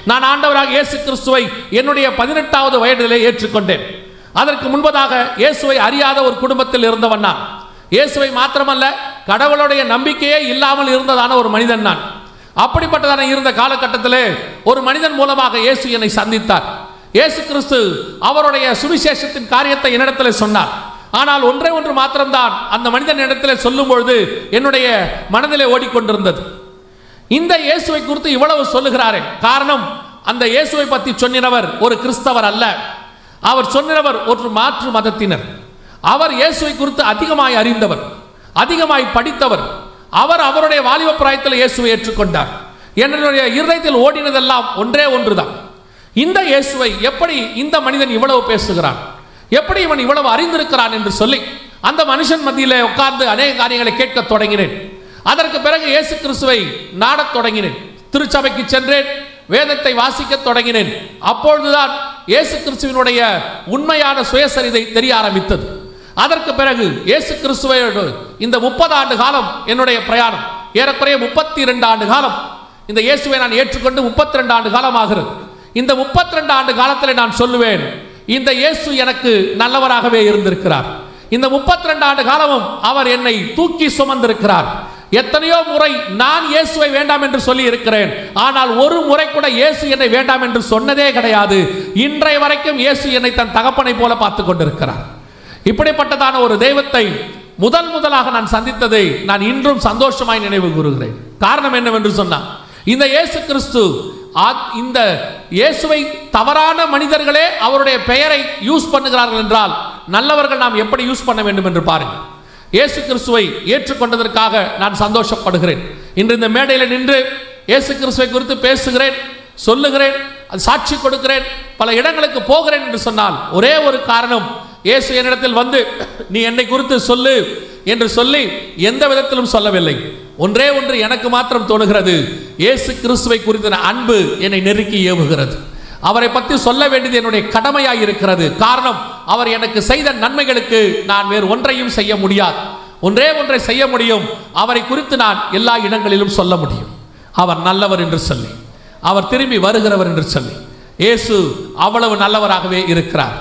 நான் ஆண்டவராக இயேசு கிறிஸ்துவை என்னுடைய 18வது வயதிலே ஏற்றுக்கொண்டேன். அதற்கு முன்பதாக இயேசுவை அறியாத ஒரு குடும்பத்தில் இருந்தவன் நான். இயேசுவை மாத்திரமல்ல, கடவுளுடைய நம்பிக்கையே இல்லாமல் இருந்ததான ஒரு மனிதன் நான். அப்படிப்பட்டதான இருந்த காலகட்டத்திலே ஒரு மனிதன் மூலமாக இயேசு என்னை சந்தித்தார். இயேசு கிறிஸ்து அவருடைய சுவிசேஷத்தின் காரியத்தை என்னிடத்தில் சொன்னார். ஆனால் ஒன்றே ஒன்று மாத்திரம்தான் அந்த மனிதன் இடத்தில் சொல்லும் பொழுது என்னுடைய மனதிலே ஓடிக்கொண்டிருந்தது. இந்த இயேசுவை குறித்து இவ்வளவு சொல்லுகிறாரே, காரணம் அந்த இயேசுவை பற்றி சொன்னவர் ஒரு கிறிஸ்தவர் அல்ல. அவர் சொன்னவர் ஒரு மாற்று மதத்தினர். அவர் இயேசுவை குறித்து அதிகமாய் அறிந்தவர், அதிகமாய் படித்தவர். அவர் அவருடைய வாலிப பிராயத்தில் இயேசுவை ஏற்றுக்கொண்டார். என்னுடைய இருதயத்தில் ஓடினதெல்லாம் ஒன்றே ஒன்றுதான், இந்த இயேசுவை எப்படி இந்த மனிதன் இவ்வளவு பேசுகிறான், எப்படி இவன் இவ்வளவு அறிந்திருக்கிறான் என்று சொல்லி அந்த மனுஷன் மத்தியிலே உட்கார்ந்து அநேக காரியங்களை கேட்க தொடங்கினேன். அதற்கு பிறகு இயேசு கிறிஸ்துவை நாடத் தொடங்கினேன். திருச்சபைக்கு சென்றேன், வேதத்தை வாசிக்க தொடங்கினேன். அப்பொழுதுதான் இயேசு கிறிஸ்துவினுடைய உண்மையான சுயசரிதை தெரிய ஆரம்பித்தது. அதற்கு பிறகு இயேசு கிறிஸ்துவோடு இந்த 30 ஆண்டு காலம் என்னுடைய பிரயாணம், ஏறக்குறைய 32 ஆண்டு காலம் இந்த இயேசுவை நான் ஏற்றுக்கொண்டு 32 ஆண்டு காலம் ஆகிறது. இந்த 32 ஆண்டு காலத்தில் நான் சொல்லுவேன், இந்த இயேசு எனக்கு நல்லவராகவே இருந்திருக்கிறார். இந்த 32 ஆண்டு காலமும் அவர் என்னை தூக்கி சுமந்திருக்கிறார். எத்தனையோ முறை நான் இயேசுவை வேண்டாம் என்று சொல்லி இருக்கிறேன், ஆனால் ஒரு முறை கூட இயேசு என்னை வேண்டாம் என்று சொன்னதே கிடையாது. இன்றைய வரைக்கும் இயேசு என்னை தன் தகப்பனை போல பார்த்து கொண்டிருக்கிறார். இப்படிப்பட்டதான ஒரு தெய்வத்தை முதலாக நான் சந்தித்ததை நான் இன்றும் சந்தோஷமாய் நினைவு கூறுகிறேன். காரணம் என்னவென்று சொன்னால், இந்த இயேசு கிறிஸ்து, இந்த இயேசுவை தவறான மனிதர்களே அவருடைய பெயரை யூஸ் பண்ணுகிறார்கள் என்றால் நல்லவர்கள் நாம் எப்படி யூஸ் பண்ண வேண்டும் என்று பாருங்கள். இயேசு கிறிஸ்துவை ஏற்றுக்கொண்டதற்காக நான் சந்தோஷப்படுகிறேன். இன்று இந்த மேடையில் நின்று இயேசு கிறிஸ்துவை குறித்து பேசுகிறேன், சொல்லுகிறேன், அது சாட்சி கொடுக்கிறேன், பல இடங்களுக்கு போகிறேன் என்று சொன்னால் ஒரே ஒரு காரணம், இயேசு என்னிடத்தில் வந்து நீ என்னை குறித்து சொல்லு என்று சொல்லி எந்த விதத்திலும் சொல்லவில்லை. ஒன்றே ஒன்று எனக்கு மாத்திரம் தோணுகிறது, இயேசு கிறிஸ்துவை குறித்த அன்பு என்னை நெருக்கி ஏவுகிறது. அவரை பற்றி சொல்ல வேண்டியது என்னுடைய கடமையாய் இருக்கிறது. காரணம், அவர் எனக்கு செய்த நன்மைகளுக்கு நான் வேறு ஒன்றையும் செய்ய முடியாது. ஒன்றே ஒன்றை செய்ய முடியும், அவரை குறித்து நான் எல்லா இடங்களிலும் சொல்ல முடியும். அவர் நல்லவர் என்று சொல்லி, அவர் திரும்பி வருகிறவர் என்று சொல்லி. இயேசு அவ்வளவு நல்லவராகவே இருக்கிறார்.